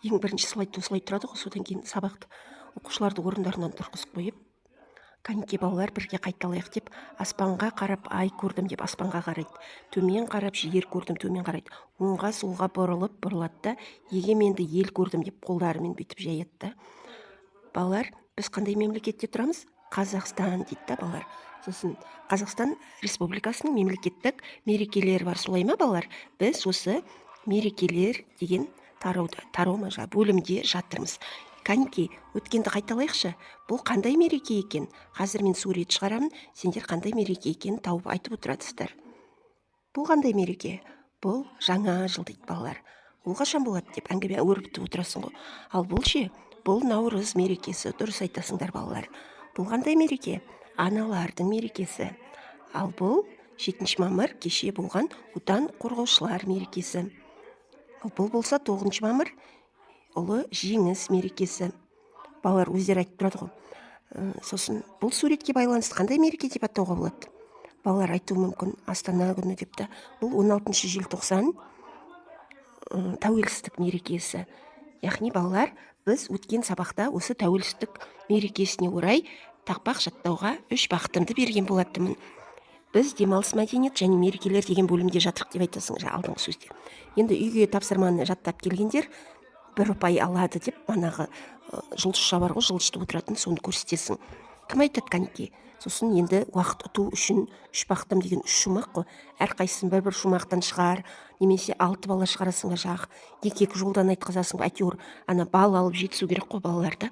ең бірінші слайдта осылай тұрады ғой, содан кейін сабақты оқушыларды орындарынан тұрғызып қойып, кәнекей балалар бірге қайталайық деп, аспанға қарап ай көрдім деп аспанға қарайды, төмен қарап жер көрдім, төмен қарайды, оңға солға бұрылады да, егеменді ел көрдім деп қолдарымен бүйтіп жаяды да. Балалар, біз қандай мемлекетте тұрамыз? Қазақстан дейді да балалар. Сосын Қазақстан Республикасының мемлекеттік мерекелері бар, солай ма балалар? Біз осы мерекелер деген бөлімде жатырмыз. Кәнекей, өткенді қайталайықшы. Бұл қандай мереке екен? Қазір мен сурет шығарамын, сендер қандай мереке екенін тауып айтып отырасыздар. Бұл қандай мереке? Бұл жаңа жыл дейді балалар. Ол қашан болады деп әңгіме өрбітіп отырасың ғой. Ал бұл ше? Бұл Наурыз мерекесі, дұрыс айтасыңдар балалар. Бұл қандай мереке? Аналардың мерекесі. Ал бұл 7 мамыр кеше болған отан қорғаушылар мерекесі. Бұл болса 9 мамыр ұлы жеңіс мерекесі. Балалар өздері айтып тұрады ғой. Сосын бұл суретке байланысты қандай мереке деп атауға болады? Балалар айтуы мүмкін Астана күні деп та. Бұл 16 желтоқсан тәуелсіздік мерекесі. Яғни балалар, біз өткен сабақта осы тәуелсіздік мерекесіне орай тақпақ жаттауға 3 бақытымды берген болатынмын. Біз демалыс мәдениет және мерекелер деген бөлімде жатырық деп айтасыңдар алдыңғы сөзде. Енді үйге тапсырманы жаттап келгендер 1 ұпай алады деп, манағы жұлдызша бар ғой, жұлдызды отыратын, соны көрсетесің. Кім айтады кәнекей? Сосын енді уақыт ұту үшін 3 бақытым деген 3 шумақ қой. Әрқайсысын бір шумақтан шығар, немесе 6 бала шығарасыңдар жағы. 2 жолдан айтқызасың, әйтеуір ана бал алып жетісу керек қой балаларда.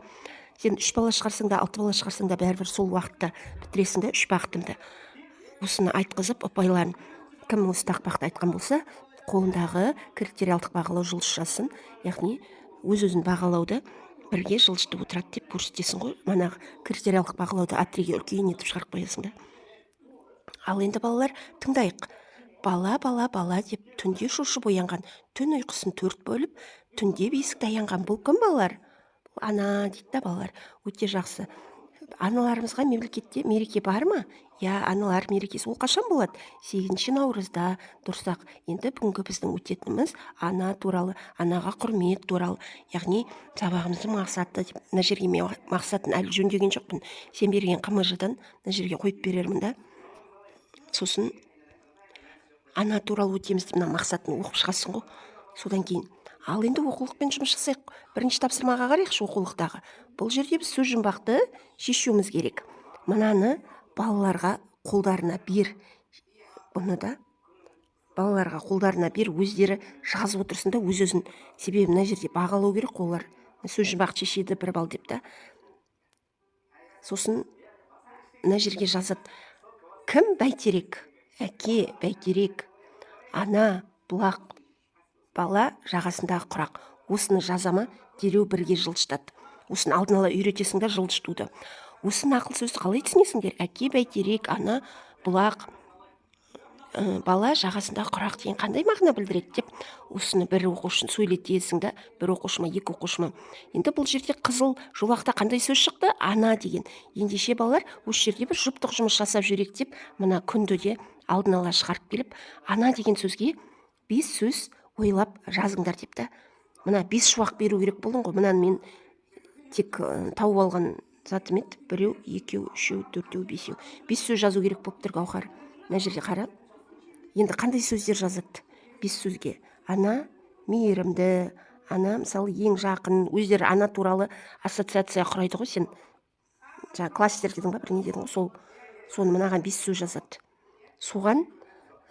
Сен 3 бала шығарсың да, 6 бала шығарсың да, бәрібір сол уақытта бітіресің да 3 бақытымды. Осыны айтқызып, ұпайларын кім осы тақпақты айтқан болса, қолындағы критериалдық бағалау жұлдызшасын, яғни өз-өзін бағалауды бірге жылжытып отырады деп көрсетесің ғой. Манағы критериалдық бағалауды А3-ге үлкен етіп шығарып қоясың да. Ал енді балалар, тыңдайық. Бала деп түнде шошып оянған, түн ұйқысын 4 бөліп, түнде бесікте аянған. Бұл кім балалар? Ана дейді да балалар. Өте жақсы. Аналарымызға мемлекетте мереке бар ма? Я, аналар мерекесі ол қашан болады? 8 наурызда. Дұрсақ. Енді бүгінгі біздің өтетініміз ана туралы, анаға құрмет туралы. Яғни сабағымыздың мақсаты деп, мына жерге мен мақсатын әлі жөндеген жоқпын. Сен берген қымыжыдан мына жерге қойып берермін да. Сосын ана туралы өтеміз деп, мына мақсатын оқып шығасың ғой. Содан кейін ал енді оқулықпен жұмыс жасайық. Бірінші тапсырмаға қарайықшы оқулықтағы. Бұл жерде біз сөз жұмбақты шешуіміз керек. Мынаны балаларға қолдарына бер. Бұны да балаларға қолдарына бер, өздері жазып отырсын да, өз-өзін. Себебі мына жерде бағалау керек олар. Сөз жұмбақты шешеді 1 балл деп та. Сосын мына жерге жазады. Кім бәйтерек? Әке бәйтерек. Ана бұлақ. Бала жағасындағы құрақ. Осыны жазама, дереу бірге жылжытады. Осыны алдын ала үйретесіңдер жылжытуды. Осыны ақыл сөзді қалай түсінесіңдер? Әке бәйтерек, ана бұлақ, бала жағасындағы құрақ деген қандай мағына білдіреді деп, осыны бір оқушыны сөйлетесің да, бір оқушыма, 2 оқушыма. Енді бұл жерде қызыл жолақта қандай сөз шықты? Ана деген. Ендеше балалар, осы жерде бір жұптық жұмыс жасап жүрек деп, мына күнді де алдын ала шығарып келіп, ана деген сөзге 5 сөз ойлап жазыңдар деп та. Мына 5 шуақ беру керек болдың ғой. Мынаны мен тек тауып алған затым еді. 1, 2, 3, 4, 5. 5 сөз жазу керек болып тұр Гаухар. Мына жерде қара. Енді қандай сөздер жазады? 5 сөзге. Ана мейірімді, ана мысалы ең жақын, өздері ана туралы ассоциация құрайды ғой. Сен жаңа кластер дедің ба, бір не дедің ғой, соны мынаған 5 сөз жазады. Соған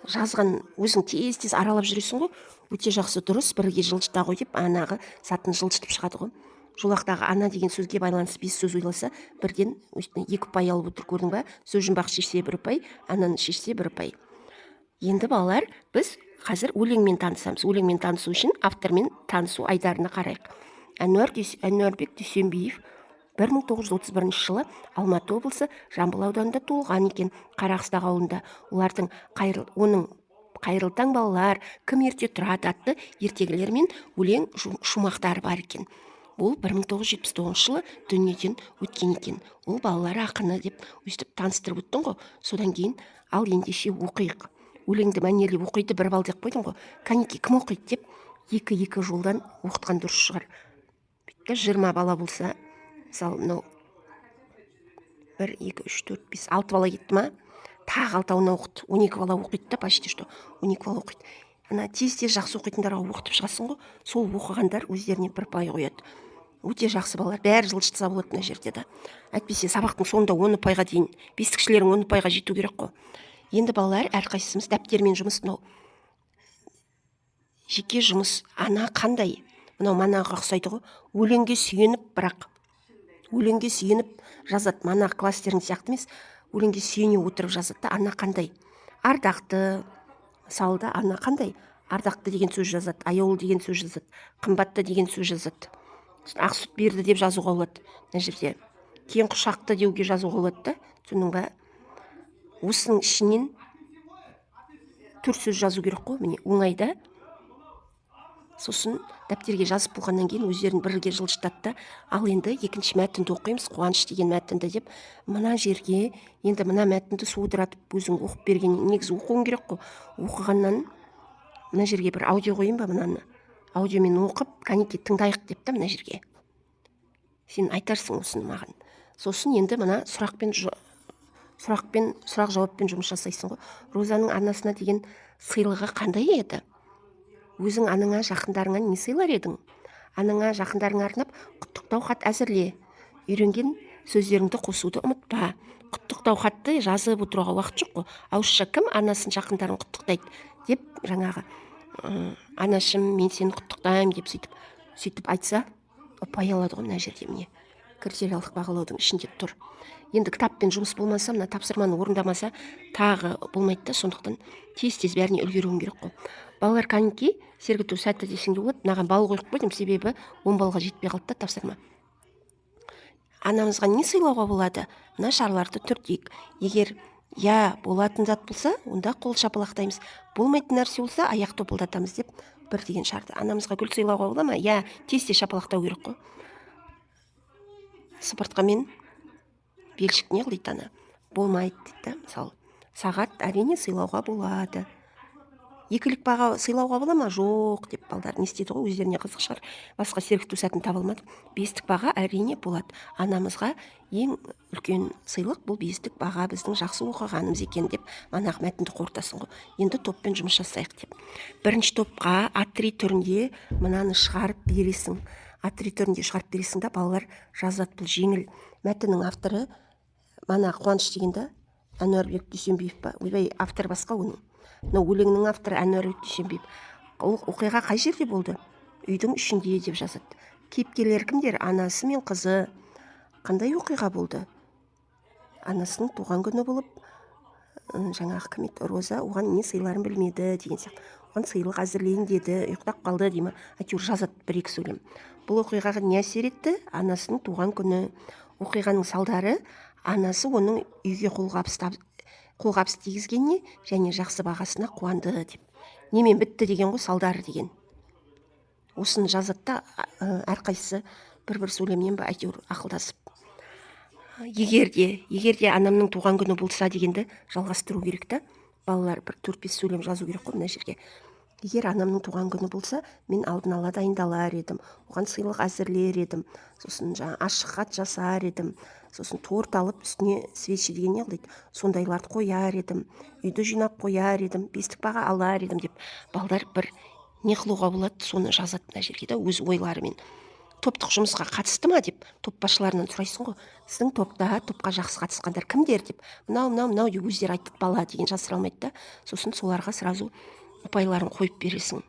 жазған өзің тез аралап жүресің ғой. Өте жақсы, дұрыс, бірге жылжыта ғой деп, анағы сатын жылжытып шығады ғой. Жолақтағы ана деген сөзге байланысты 5 сөз ойласа, бірден 2 ұпай алып отыр, көрдің ба? Сөз жұмбақ шешсе 1 ұпай, ананы шешсе 1 ұпай. Енді балалар, біз қазір өлеңмен танысамыз. Өлеңмен танысу үшін автормен танысу айдарына қарайық. Әнуарбек Дүйсенбиев 1931 жылы Алматы облысы Жамбыл ауданында туылған екен, Қарақыстақ ауылында. Оның қайырлы таң балалар, кім ерте тұрады атты ертегілер мен өлең шумақтары бар екен. Ол 1979 жылы дүниеден өткен екен. Ол балалар ақыны деп өстіп таныстырып өттің ғой. Содан кейін ал ендеше оқиық. Өлеңді мәнерлеп оқиды 1 балл деп қойдың ғой. Кәнекей кім оқиды деп 2 жолдан оқытқан дұрыс шығар. сыныпта 20 бала болса, мысалы мынау 1 2 3 4 5 6 бала кетті ма, тағы 6-ауына оқыды, 12 бала оқиды да, почти что 12 бала оқиды. Ана тез жақсы оқитындарға оқытып шығасың ғой, сол оқығандар өздеріне бір бай қояды. Өте жақсы балалар, бәрі жылжытса болады мына жерде да. Әйтпесе сабақтың соңында 10 пайға дейін, бестікшілерің 10 пайға жету керек қой. Енді балалар әрқайсымыз дәптермен жұмыс, мынау жеке жұмыс. Ана қандай? Мынау манағы ұқсайды ғой. Өлеңге сүйеніп, бірақ өлеңге сүйеніп жазады. Манағы класстерің сияқты емес, өлеңге сүйене отырып жазады да. Ана қандай? Ардақты. Мысалы да, ана қандай? Ардақты деген сөз жазады, аяулы деген сөз жазады, қымбатты деген сөз жазады. Ақ сүт берді деп жазуға болады мына жерде. Кең құшақты деуге жазуға болады да. Түсіндің ба? Осының ішінен 4 сөз жазу керек қой, міне оңайда. Сосын дәптерге жазып болғаннан кейін өздерін бірге жылжытады да. Ал енді екінші мәтінді оқимыз, қуаныш деген мәтінді деп. Мына жерге енді мына мәтінді судыратып өзің оқып берген, негізі оқуың керек қой. Оқығаннан мына жерге бір аудио қойын ба, мынаны аудиомен оқып, кәнекей тыңдайық деп та мына жерге. Сен айтарсың осыны маған. Сосын енді мына сұрақ жауаппен жұмыс жасайсың ғой. Розаның анасына деген сыйлығы қандай еді? Өзің анаңа, жақындарыңа не сыйлар едің? Анаңа, жақындарыңа арнап құттықтау хат әзірле. Үйренген сөздеріңді қосуды ұмытпа. Құттықтау хатты жазып отыруға уақыт жоқ қой. Ауызша кім анасын, жақындарын құттықтайды деп, жаңағы анашым, мен сені құттықтаймын деп сөйтіп айтса, ұпай алады ғой мына жерде. Міне критериялық бағалаудың ішінде тұр. Енді кітаппен жұмыс болмаса, мына тапсырманы орындамаса тағы болмайды да, сондықтан тез бәріне үлгеруің керек қой. Балалар кәнекей сергіту сәтті десең де болады. Мынаған бал қойып қойдым, себебі 10 балға жетпей қалды да тапсырма. Анамызға не сыйлауға болады? Мына шарларды түртейік. Егер болатын зат болса, онда қол шапалақтаймыз. Болмайтын нәрсе болса, аяқ топылдатамыз деп бір деген шарды. Анамызға гүл сыйлауға бола ма? Тез шапалақтау керек қой. Сыпыртқамен белшік не қылайды ана? Болмайды дейді. Мысалы, сағат әрине сыйлауға болады. Екілік баға сыйлауға бола ма? Жоқ деп балдар не істеді ғой, өздеріне қызық шығар. Басқа сергіту сәтін таба алмады. Бестік баға әрине болады. Анамызға ең үлкен сыйлық бұл бестік баға, біздің жақсы оқығанымыз екен деп манағы мәтінді қорытасың ғой. Енді топпен жұмыс жасайық деп. Бірінші топқа А3 түрінде мынаны шығарып бересің. А3 түрінде шығарып бересің да, балалар жазады. Бұл жеңіл. Мәтіннің авторы мана Қуаныш дегенде Әнуарбек Дүйсенбиев па? Ойбай, автор басқа оның. Мынау өлеңнің авторы Әнуарбек Дүйсенбиев. Ол оқиға қай жерде болды? Үйдің ішінде деп жазады. Кейіпкерлер кімдер? Анасы мен қызы. Қандай оқиға болды? Анасының туған күні болып, жаңағы кім еді? Роза оған не сыйларын білмеді деген сияқты. Оған сыйлық әзірлейін деді, ұйықтап қалды деймін. Әйтеуір жазады 1-2 сөйлем. Бұл оқиғаға не әсер етті? Анасының туған күні. Оқиғаның салдары анасы оның үйге қолғабыс тигізгеніне және жақсы бағасына қуанды деп. Немен бітті деген ғой, салдары деген. Осыны жазады да, әрқайсысы бір сөйлемнен ба әйтеуір ақылдасып. Егер де анамның туған күні болса дегенді жалғастыру керек та. Балалар 4-5 сөйлем жазу керек қой мына жерге. Егер анамның туған күні болса, мен алдын ала дайындалар едім, оған сыйлық әзірлер едім, сосын ашық хат жасар едім, сосын торт алып үстіне свечи деген не қылайды, сондайларды қояр едім, үйді жинап қояр едім, бестік баға алар едім деп балдар бір не қылуға болады, соны жазады мына жерге да, өз ойларымен. Топтық жұмысқа қатысты ма деп топ басшыларынан сұрайсың ғой. Сіздің топқа жақсы қатысқандар кімдер деп. Мынау деп өздері айтты, бала деген жасыра алмайды да. Сосын соларға сразу ұпайларын қойып бересің.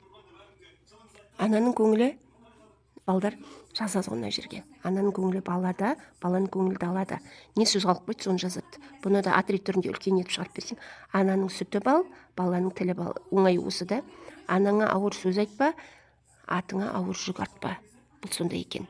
Ананың көңілі, балдар жазады ғой мына жерге. Ананың көңілі балада, баланың көңілі далада. Не сөз қалып қойды, соны жазады. Бұны да А3 түрінде үлкен етіп шығарып берсең. Ананың сүті бал, баланың тілі бал. Оңай осы да. Анаңа ауыр сөз айтпа, атыңа ауыр жүк артпа. Бұл сондай екен.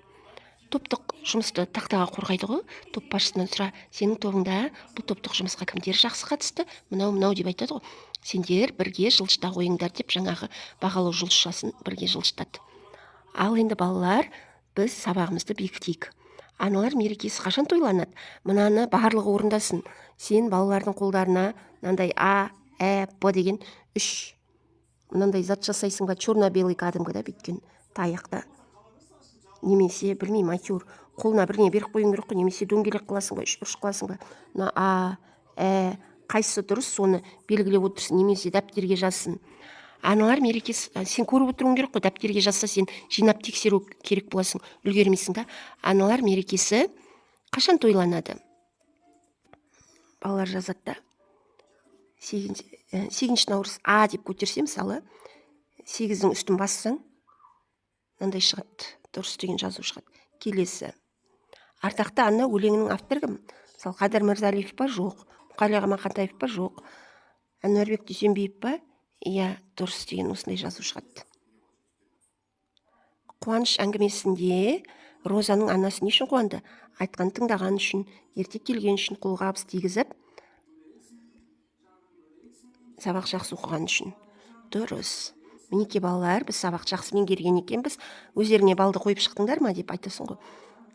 Топтық жұмысты тақтаға қорғайды ғой. Топ басшысынан сұра, сенің тобыңда бұл топтық жұмысқа кімдер жақсы қатысты? Мынау деп айтады ғой. Сендер бірге жылжыта қойыңдар деп жаңағы бағалау жұлдызшасын бірге жылжытады. Ал енді балалар, біз сабағымызды бекітейік. Аналар мерекесі қашан тойланады? Мынаны барлығы орындасын. Сен балалардың қолдарына мынандай А, Б деген 3 мынандай зат жасайсың ба, черно-белый кәдімгі да бүйткен таяқта. немесе білмеймін әйтеуір қолына бірдеңе беріп қоюың керек қой, немесе дөңгелек қыласың ба, үшбұрыш қыласың ба, мына қайсысы дұрыс соны белгілеп отырсын, немесе дәптерге жазсын. Аналар мерекесі сен көріп отыруың керек қой, дәптерге жазса сен жинап тексеру керек боласың, үлгермейсің да. Аналар мерекесі қашан тойланады? Балалар жазады да 8 наурыз деп көтерсе, мысалы 8-дің үстін бассаң мынандай шығады, дұрыс деген жазу шығады. Келесі, ардақты ана өлеңінің авторы кім? Мысалы Қадыр Мырзалиев па, жоқ. Мұқағали Мақатаев па, жоқ. Әнуарбек Дүйсенбиев па? Иә, дұрыс деген осындай жазу шығады. Қуаныш әңгімесінде Розаның анасы не үшін қуанды? Айтқан тыңдаған үшін, ерте келген үшін, қолғабыс тигізіп, сабақ жақсы оқыған үшін. Дұрыс. Мінеке балалар, біз сабақ жақсы меңгерген екенбіз, өздеріңе балды қойып шықтыңдар ма деп айтасың ғой.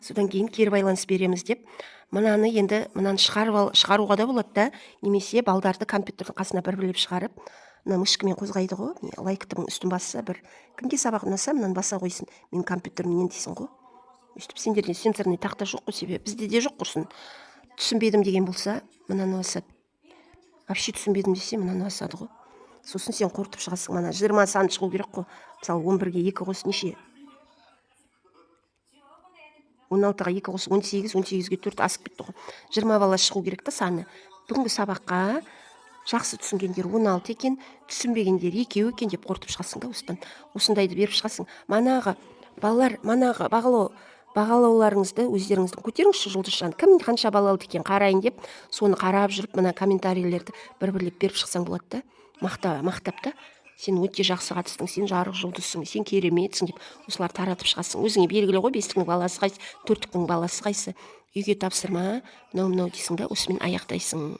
Содан кейін кері байланыс береміз деп, мынаны шығаруға да болады да, немесе балдарды компьютердің қасына бірлеп шығарып, мына мышкамен қозғайды ғой, лайктың үстін басса, бір кімге сабақ ұнаса, мынаны баса қойсын, мен компьютерменен дейсің ғой. Өстіп сендерде сенсорный тақта жоқ қой, себебі бізде де жоқ құрсын. Түсінбедім деген болса, мынаны басады. Вообще түсінбедім десе, мынаны басады ғой. Сосын сен қорытып шығасың, мана 20 сан шығу керек қой. Мысалы 11-ге 2 қос неше? 16-ға 2 қос 18, 18-ге 4 асып кетті ғой. 20 бала шығу керек та саны. Бүгінгі сабаққа жақсы түсінгендер 16 екен, түсінбегендер 2 екен деп қорытып шығасың да осыдан. Осындайды беріп шығасың. Манағы балалар, манағы бағалауларыңызды өздеріңіздің көтеріңізші Жұлдызжан. Кім қанша балалды екен қарайын деп, соны қарап жүріп, мына комментарийлерді бір-бірлеп беріп шықсаң болады да. Мақтап та, сен өте жақсы қатыстың, сен жарық жұлдызсың, сен кереметсің деп осылар таратып шығасың. Өзіңе белгілі ғой, 5-тің баласы қайсы, 4-тің баласы қайсы. Үйге тапсырма, мынау дейсің да, осымен аяқтайсың.